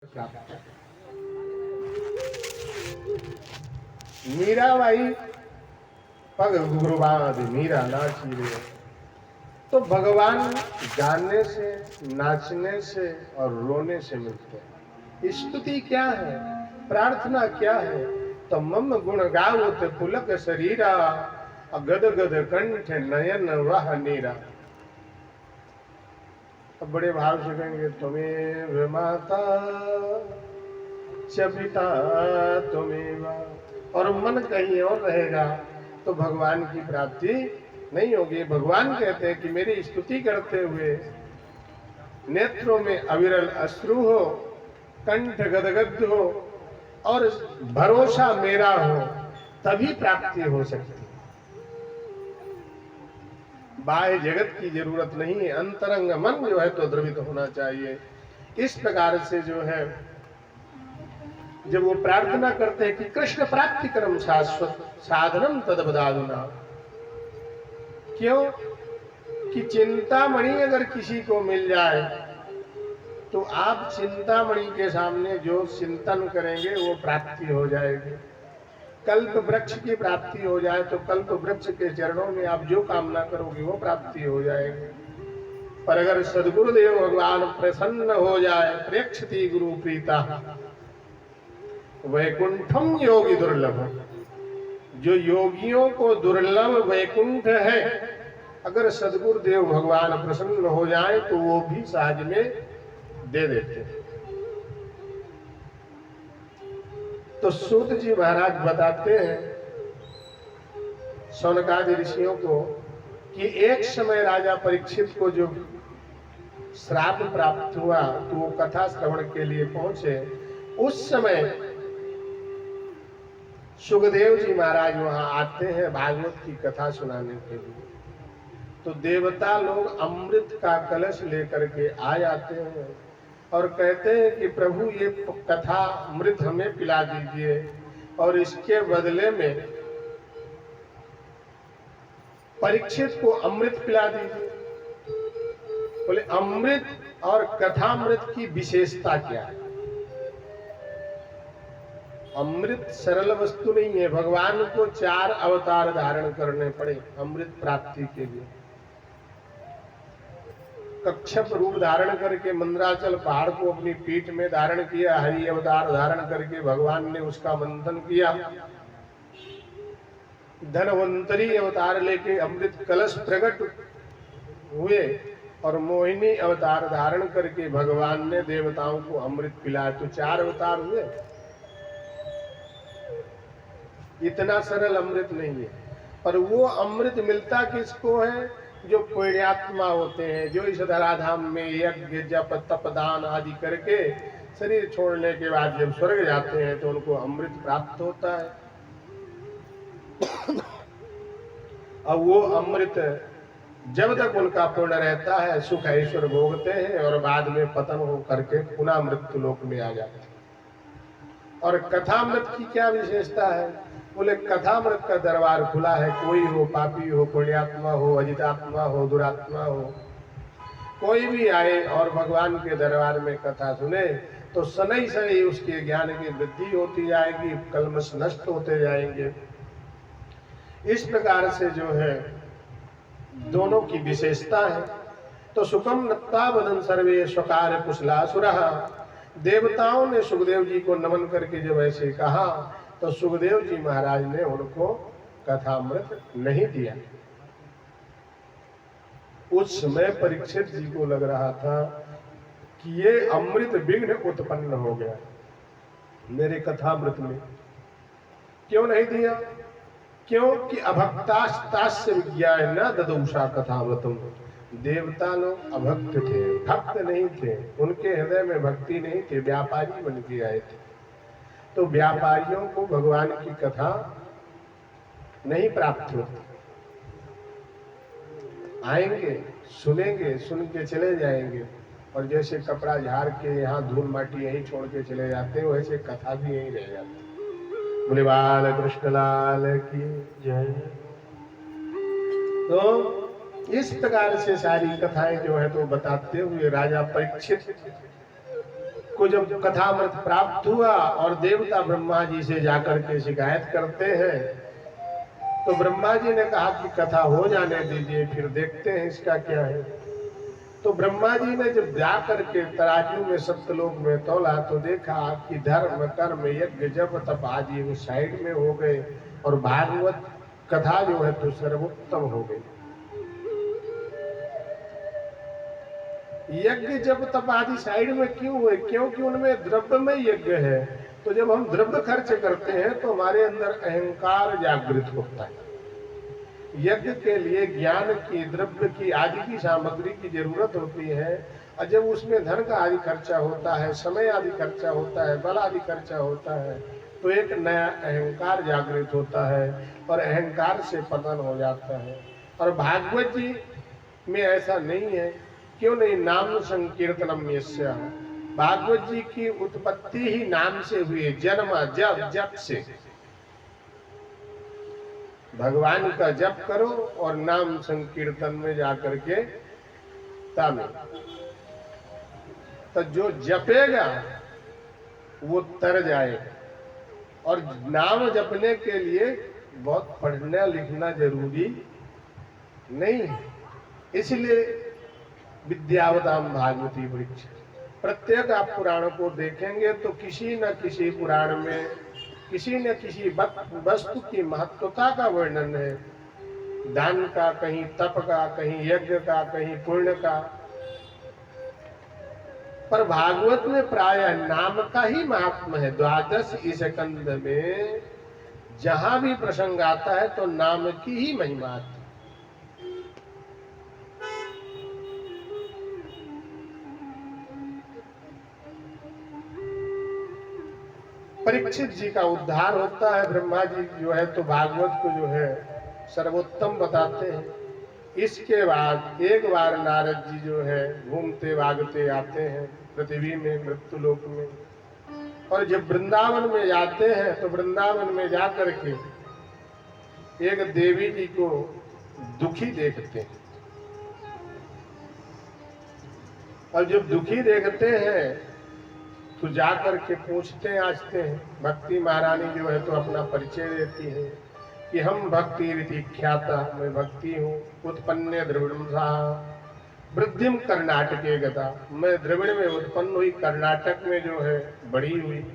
प्राप्त। मीराबाई पग गुरुबाद मीरा नाची रे। तो भगवान गाने से, नाचने से और रोने से मिलते हैं। स्तुति क्या है, प्रार्थना क्या है? तो मम गुण गावत पुलक शरीरा, गद गद कंठ नयन वह नीरा। अब बड़े भाव से कहेंगे, तुम्हें माता च पिता तुम्हें, और मन कहीं और रहेगा तो भगवान की प्राप्ति नहीं होगी। भगवान कहते हैं कि मेरी स्तुति करते हुए नेत्रों में अविरल अश्रु हो, कंठ गदगद हो और भरोसा मेरा हो, तभी प्राप्ति हो सकती है। बाह्य जगत की जरूरत नहीं है, अंतरंग मन जो है तो द्रवित होना चाहिए। इस प्रकार से जो है जब वो प्रार्थना करते हैं कि कृष्ण प्राप्ति कर्म शाश्वत साधनम तदबदादुना, क्यों कि चिंतामणि अगर किसी को मिल जाए तो आप चिंतामणि के सामने जो चिंतन करेंगे वो प्राप्ति हो जाएगी। कल्प वृक्ष की प्राप्ति हो जाए तो कल्प वृक्ष के चरणों में आप जो कामना करोगे वो प्राप्ति हो जाएगी। पर अगर सद्गुरुदेव भगवान प्रसन्न हो जाए, प्रेक्षति गुरु प्रीता वैकुंठम योगी दुर्लभ, जो योगियों को दुर्लभ वैकुंठ है, अगर सद्गुरुदेव भगवान प्रसन्न हो जाए तो वो भी सहज में दे देते हैं। तो सूत जी महाराज बताते हैं शौनकादि ऋषियों को कि एक समय राजा परीक्षित को जो श्राप प्राप्त हुआ तो वो कथा श्रवण के लिए पहुंचे। उस समय सुखदेव जी महाराज वहां आते हैं भागवत की कथा सुनाने के लिए। तो देवता लोग अमृत का कलश लेकर के आ जाते हैं और कहते हैं कि प्रभु ये कथा अमृत हमें पिला दीजिए और इसके बदले में परीक्षित को अमृत पिला दीजिए। बोले अमृत और कथामृत की विशेषता क्या है? अमृत सरल वस्तु नहीं है, भगवान को 4 अवतार धारण करने पड़े अमृत प्राप्ति के लिए। कच्छप रूप धारण करके मंदराचल पहाड़ को अपनी पीठ में धारण किया, हरि अवतार धारण करके भगवान ने उसका मंथन किया। धनवंतरी अवतार लेके अमृत कलश प्रकट हुए और मोहिनी अवतार धारण करके भगवान ने देवताओं को अमृत पिलाया। तो 4 अवतार हुए। इतना सरल अमृत नहीं है, पर वो अमृत मिलता किसको है? जो पुण्यात्मा होते हैं, जो इस धराधाम में यज्ञ जप तप दान आदि करके शरीर छोड़ने के बाद जब स्वर्ग जाते हैं तो उनको अमृत प्राप्त होता है। अब वो अमृत जब तक उनका पूर्ण रहता है सुख ऐश्वर्य भोगते हैं और बाद में पतन हो करके पुनः मृत्यु लोक में आ जाते हैं। और कथामृत की क्या विशेषता है? बोले कथामृत का दरबार खुला है। कोई हो, पापी हो, पुण्यात्मा हो, अजितात्मा हो, दुरात्मा हो, कोई भी आए और भगवान के दरबार में कथा सुने तो शनै शनै उसके ज्ञान की वृद्धि होती जाएगी, कल्मश नष्ट होते जाएंगे। इस प्रकार से जो है दोनों की विशेषता है। तो सुखम नत्ता वदन सर्वे स्वकार कुशलासुरः, देवताओं ने सुखदेव जी को नमन करके जब ऐसे कहा तो सुखदेव जी महाराज ने उनको कथामृत नहीं दिया। उस समय परीक्षित जी को लग रहा था कि ये अमृत विघ्न उत्पन्न हो गया मेरे कथामृत में। क्यों नहीं दिया? क्योंकि अभक्तास्तास्य विज्ञाय न ददौषा कथामृतम। देवता लोग अभक्त थे, भक्त नहीं थे, उनके हृदय में भक्ति नहीं थी, व्यापारी बन के आए थे। तो व्यापारियों को भगवान की कथा नहीं प्राप्त होती। आएंगे, सुनेंगे, सुन के चले जाएंगे और जैसे कपड़ा झाड़ के यहाँ धूल माटी यहीं छोड़ के चले जाते हैं वैसे कथा भी यहीं रह जाती। बोले बाल कृष्ण लाल की जय। तो इस प्रकार से सारी कथाएं जो है तो बताते हुए राजा परीक्षित को जब कथामृत प्राप्त हुआ और देवता ब्रह्मा जी से जाकर के शिकायत करते हैं, तो ब्रह्मा जी ने कहा कि कथा हो जाने दीजिए, फिर देखते हैं इसका क्या है। तो ब्रह्मा जी ने जब जाकर के तराजू में सप्तलोक में तोला तो देखा कि धर्म कर्म यज्ञ जप तप आदि वो साइड में हो गए और भागवत कथा जो है तो सर्वोत्तम हो गई। यज्ञ जप तप आदि साइड में क्यों हुए? क्योंकि उनमें द्रव्य में यज्ञ है। तो जब हम द्रव्य खर्च करते हैं तो हमारे अंदर अहंकार जागृत होता है। यज्ञ के लिए ज्ञान की, द्रव्य की, आदि की सामग्री की जरूरत होती है, और जब उसमें धन का आदि खर्चा होता है, समय आदि खर्चा होता है, बल आदि खर्चा होता है, तो एक नया अहंकार जागृत होता है और अहंकार से पतन हो जाता है। और भागवत जी में ऐसा नहीं है। क्यों नहीं? नाम संकीर्तनम यस्य। भागवत जी की उत्पत्ति ही नाम से हुई है, जन्म जप से। भगवान का जप करो और नाम संकीर्तन में जाकर के तामे, तो जो जपेगा वो तर जाएगा। और नाम जपने के लिए बहुत पढ़ना लिखना जरूरी नहीं है। इसलिए विद्यावताम भागवती वृक्ष। प्रत्येक आप पुराण को देखेंगे तो किसी न किसी पुराण में किसी न किसी वस्तु की महत्वता का वर्णन है। दान का, कहीं तप का, कहीं यज्ञ का, कहीं पुण्य का। पर भागवत में प्राय नाम का ही महात्मा है। 12 स्कंद में जहां भी प्रसंग आता है तो नाम की ही महिमा आती है। परीक्षित जी का उद्धार होता है। ब्रह्मा जी जो है तो भागवत को जो है सर्वोत्तम बताते हैं। इसके बाद एक बार नारद जी जो है घूमते भागते आते हैं पृथ्वी में, मृत्युलोक में। और जब वृंदावन में जाते हैं तो वृंदावन में जाकर के एक देवी जी को दुखी देखते हैं। और जब दुखी देखते हैं तो जाकर के पूछते आछते हैं। भक्ति महारानी जो है तो अपना परिचय देती है कि हम भक्ति रीति ख्याता, मैं भक्ति हूँ। उत्पन्ने द्रविड़म सा वृद्धिम कर्नाटके गता, मैं द्रविड़ में उत्पन्न हुई, कर्नाटक में जो है बड़ी हुई।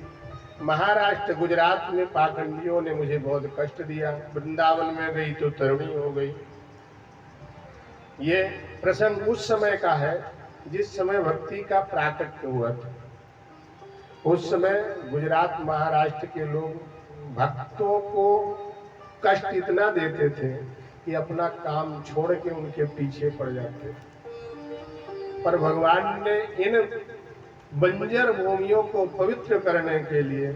महाराष्ट्र गुजरात में पाखंडियों ने मुझे बहुत कष्ट दिया, वृंदावन में गई तो तरुणी हो गई। ये प्रसंग उस समय का है जिस समय भक्ति का प्राकट्य हुआ था। उस समय गुजरात महाराष्ट्र के लोग भक्तों को कष्ट इतना देते थे कि अपना काम छोड़ के उनके पीछे पड़ जाते। पर भगवान ने इन बंजर भूमियों को पवित्र करने के लिए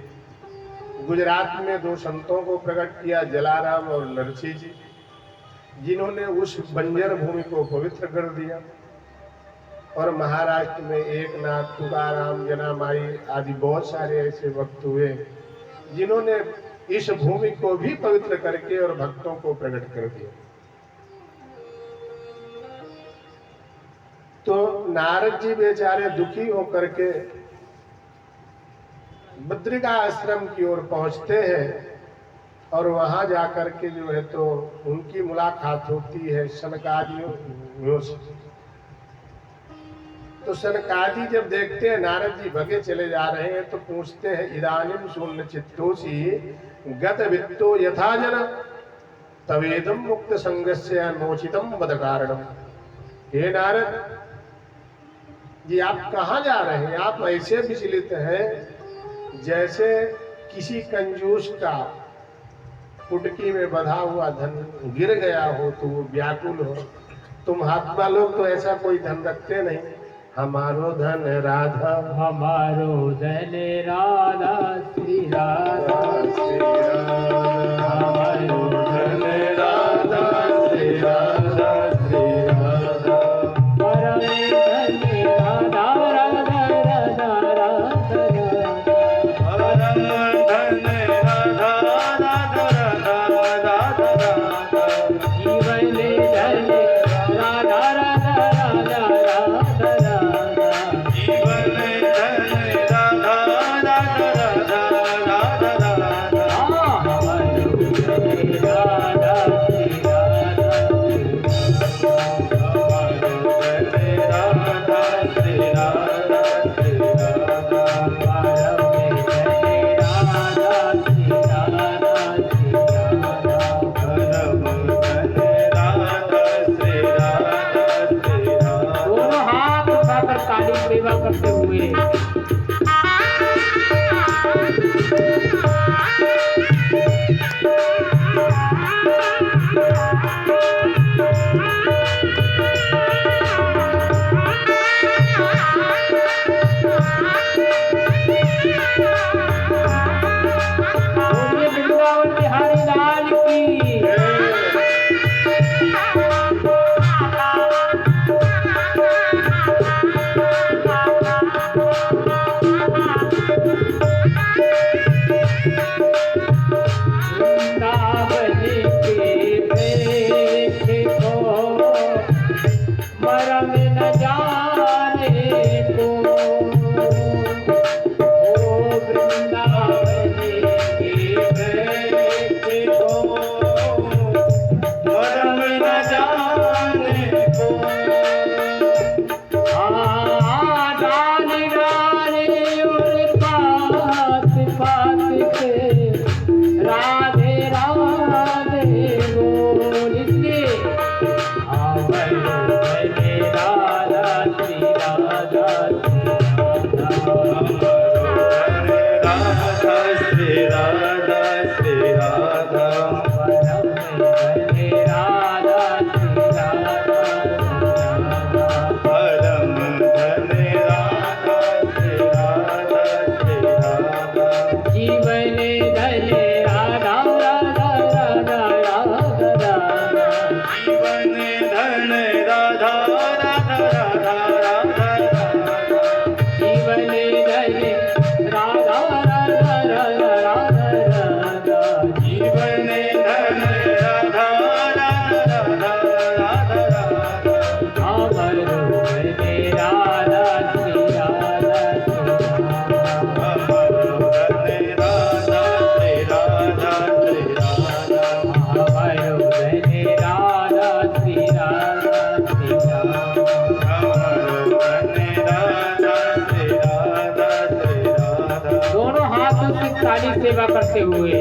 गुजरात में 2 संतों को प्रकट किया, जलाराम और नरसिंह जी, जिन्होंने उस बंजर भूमि को पवित्र कर दिया। और महाराष्ट्र में एकनाथ, तुकाराम, जनामाई आदि बहुत सारे ऐसे भक्त हुए जिन्होंने इस भूमि को भी पवित्र करके और भक्तों को प्रकट कर दिया। तो नारद जी बेचारे दुखी होकर के बद्रिका आश्रम की ओर पहुंचते हैं और वहां जाकर के जो है तो उनकी मुलाकात होती है सनकादियों से। तो सनकादि जब देखते हैं नारद जी भगे चले जा रहे हैं तो पूछते हैं, इदानीम शून्य चित्तोसी गत वित्तो यथा जन तवेदम मुक्त संगस्य अनोचितम वद कारणम। हे नारद जी, आप कहाँ जा रहे हैं? आप ऐसे विचलित हैं जैसे किसी कंजूस का पुटकी में बंधा हुआ धन गिर गया हो तो वो व्याकुल हो। तुम महात्मा लोग तो ऐसा कोई धन रखते नहीं। हमारो धन राधा, हमारो धन राधा, श्री राधा श्री राधा, हमारो धन राधा, श्री राधा श्री राधा, परम धन राधा राधा राधा राधा राधा, परम धन राधा राधा राधा राधा राधा, जीवन धन राधा राधा राधा राधा राधा, जीवन धन राधा ताली सेवा करते हुए।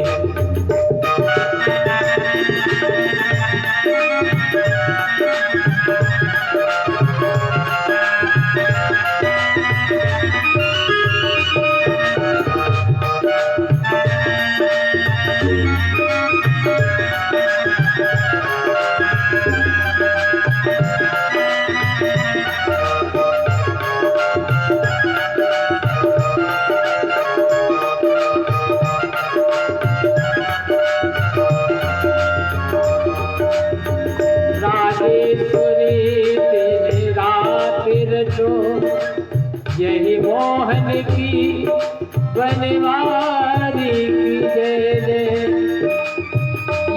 यही मोहन की बनवारी की जय जय।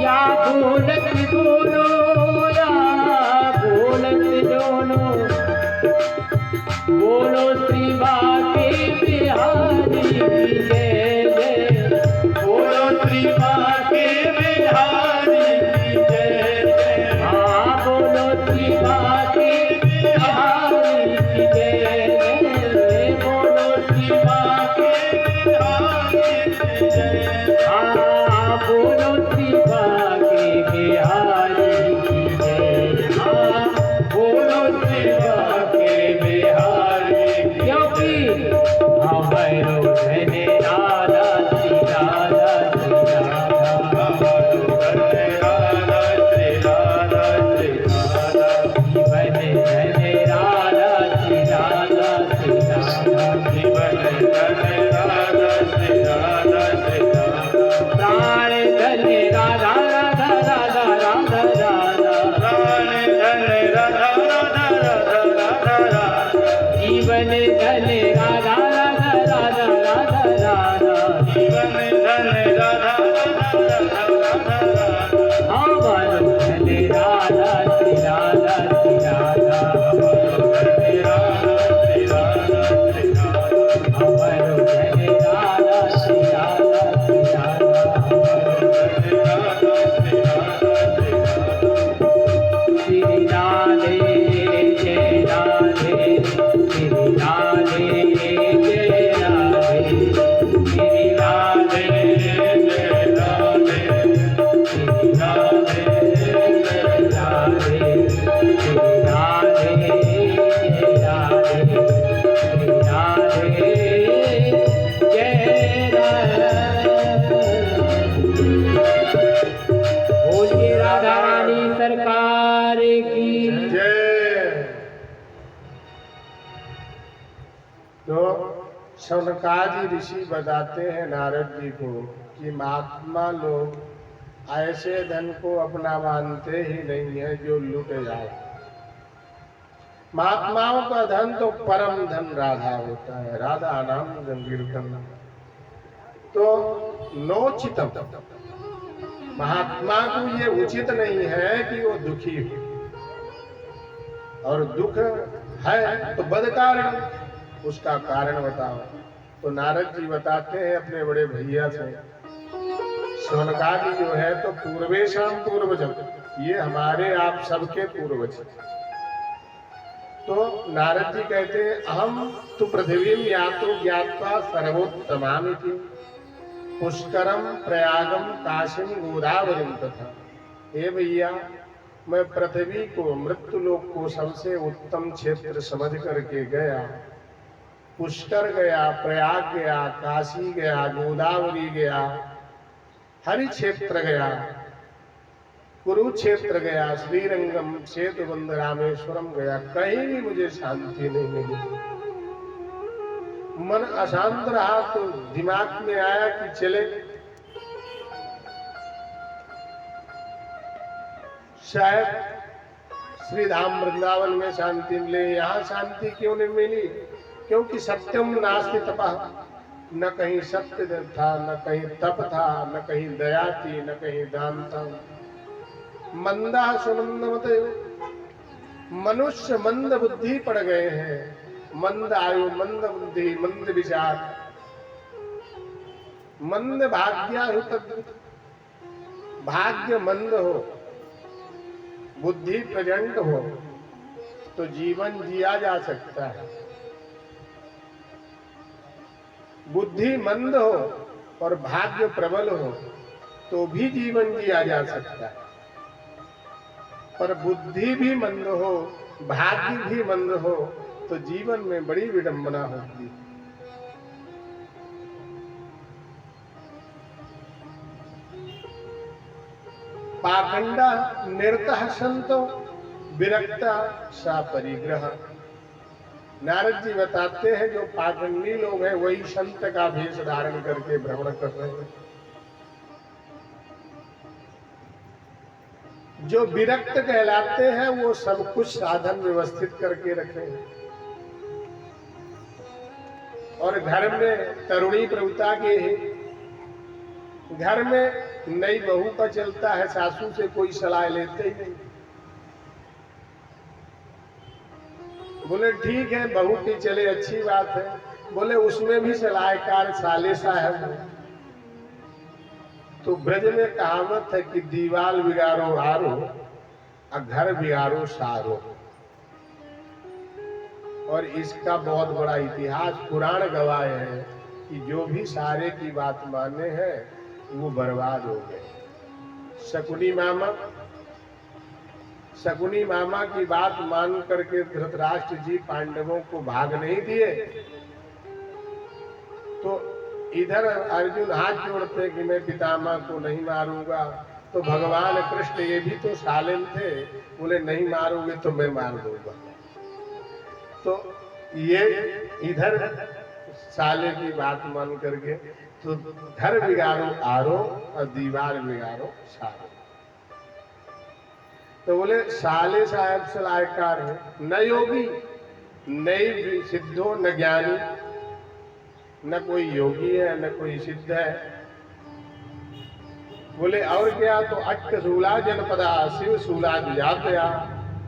या बोलत दोनों या बोलत दोनों, बोलो श्री बाके बिहारी की जय जय। बोलो श्री बाके बिहारी की जय जय। हाँ बोलो श्री बाके बिहारी की जय जय। बोलो श्री बाके बिहारी की जय। हाँ बोलो श्री बाके बिहारी की जय। हाँ बोलो श्री बाके बिहारी। क्योंकि हमारो धन राधा श्री राधा श्री राधा। हमारो धन राधा श्री राधा श्री राधा। जीवन धन राधा श्री राधा श्री राधा। जीवन धन राधा श्री राधा श्री राधा। प्राण धन राधा राधा राधा राधा राधा। प्राण धन राधा राधा राधा राधा राधा। जीवन धन राधा राधा राधा राधा राधा। जीवन धन राधा राधा राधा राधा राधा। हमारो धन राधा श्री राधा श्री राधा। हमारो धन राधा श्री राधा श्री राधा। हमारो धन राधा श्री राधा श्री राधा। हमारो धन राधा श्री राधा श्री राधा। श्री राधे जय राधे। श्री राधे जय राधे। श्री राधे जय राधे। श्री राधे जय राधे। श्री राधे जय राधे। श्री राधे जय राधे। बोलिए राधा रानी सरकार की। जय। तो शौनकादि ऋषि बताते हैं नारद जी को कि महात्मा लोग ऐसे धन को अपना मानते ही नहीं है जो लुट जाए। महात्माओं का धन तो परम धन राधा होता है। राधा नाम संकीर्तन तो नोचितम। महात्मा को ये उचित नहीं है कि वो दुखी हो, और दुख है तो बद कारण, उसका कारण बताओ। तो नारद जी बताते हैं अपने बड़े भैया से, शौनकादि जो है तो पूर्वेशम पूर्वजम, ये हमारे आप सबके पूर्वज। तो नारद जी कहते हैं अहम तु पृथ्वीम यातो ज्ञात्वा सर्वोत्तमामिति पुष्करम प्रयागम काशीम गोदावरीम तथा। हे भैया, मैं पृथ्वी को, मृत्युलोक को सबसे उत्तम क्षेत्र समझ करके गया। पुष्कर गया, प्रयाग गया, काशी गया, गोदावरी गया, हरि क्षेत्र गया, कुरुक्षेत्र गया, श्रीरंगम, सेतुबंध, रामेश्वरम गया, कहीं भी मुझे शांति नहीं मिली। मन अशांत रहा तो दिमाग में आया कि चले शायद श्री धाम वृंदावन में शांति मिले। यहाँ शांति क्यों नहीं मिली? क्योंकि सत्यम नास्ति तपः, न कहीं सत्य था, न कहीं तप था, न कहीं दया थी, न कहीं दान था। मंदा सुमंदमते, मनुष्य मंद बुद्धि पड़ गए हैं। मंद आयु, मंद बुद्धि, मंद विचार, मंद भाग्य, भाग्य मंद हो, बुद्धि प्रचंड हो तो जीवन जिया जा सकता है। बुद्धि मंद हो और भाग्य प्रबल हो तो भी जीवन जिया जा सकता है, पर बुद्धि भी मंद हो, भाग्य भी मंद हो तो जीवन में बड़ी विडंबना होती है। पाखंडा निर्तः संतो विरक्ता सा परिग्रह। नारद जी बताते हैं जो पाखंडी लोग हैं वही संत का भेष धारण करके भ्रमण कर रहे हैं। जो विरक्त कहलाते हैं वो सब कुछ साधन व्यवस्थित करके रखे हैं और घर में तरुणी प्रभुता के घर में नई बहू का चलता है, सासू से कोई सलाह लेते ही नहीं। बोले ठीक है बहू की चले अच्छी बात है, बोले उसमें भी सलाहकार साले साहब है। तो ब्रज में कहावत है कि दीवाल बिगाड़ो हारो और घर बिगाड़ो सारो, और इसका बहुत बड़ा इतिहास पुराण गवाह है कि जो भी सारे की बात माने हैं वो बर्बाद हो गए। शकुनी मामा की बात मान करके धृतराष्ट्र जी पांडवों को भाग नहीं दिए तो इधर अर्जुन हाथ जोड़ते कि मैं पितामह को नहीं मारूंगा, तो भगवान कृष्ण ये भी तो सालिम थे, बोले नहीं मारोगे तो मैं मार दूंगा। तो ये इधर साले की बात मान करके तो घर बिगाड़ो आरो और दीवार बिगाड़ो सारो। तो बोले साले साहब सलाहकार है, न योगी न सिद्धो न ज्ञानी, न कोई योगी है न कोई सिद्ध है। बोले और क्या, तो अट्टशूला जनपदा शिव शूला द्विजातया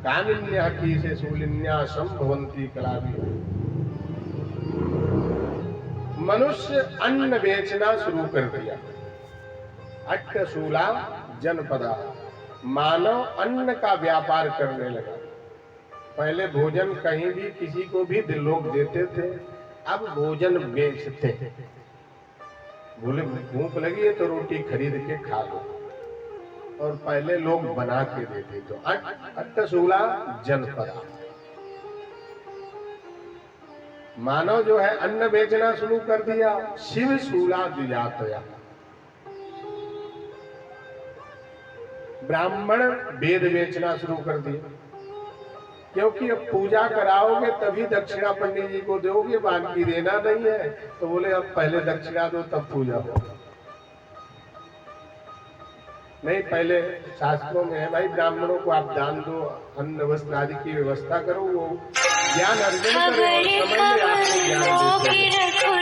कामिन्या की से शूलिन्या संभवंती कलावी। मनुष्य अन्न बेचना शुरू कर दिया। अट्टशूला जनपदा, मानव अन्न का व्यापार करने लगा। पहले भोजन कहीं भी किसी को भी लोग देते थे, अब भोजन बेचते हैं। बोले भूख लगी है तो रोटी खरीद के खा लो, और पहले लोग बना के देते। तो अट्टशूला जनपदा, मानव जो है अन्न बेचना शुरू कर दिया। शिव शूला द्विजातया, ब्राह्मण वेद बेचना शुरू कर दिया, क्योंकि अब पूजा कराओगे तभी दक्षिणा पंडित जी को दोगे, बाकी देना नहीं है। तो बोले अब पहले दक्षिणा दो तब पूजा हो। नहीं, पहले शास्त्रों में है भाई ब्राह्मणों को आप दान दो, अन्न वस्त्र आदि की व्यवस्था करो, वो ज्ञान अर्जन करे और समय में आपको ज्ञान देते हैं।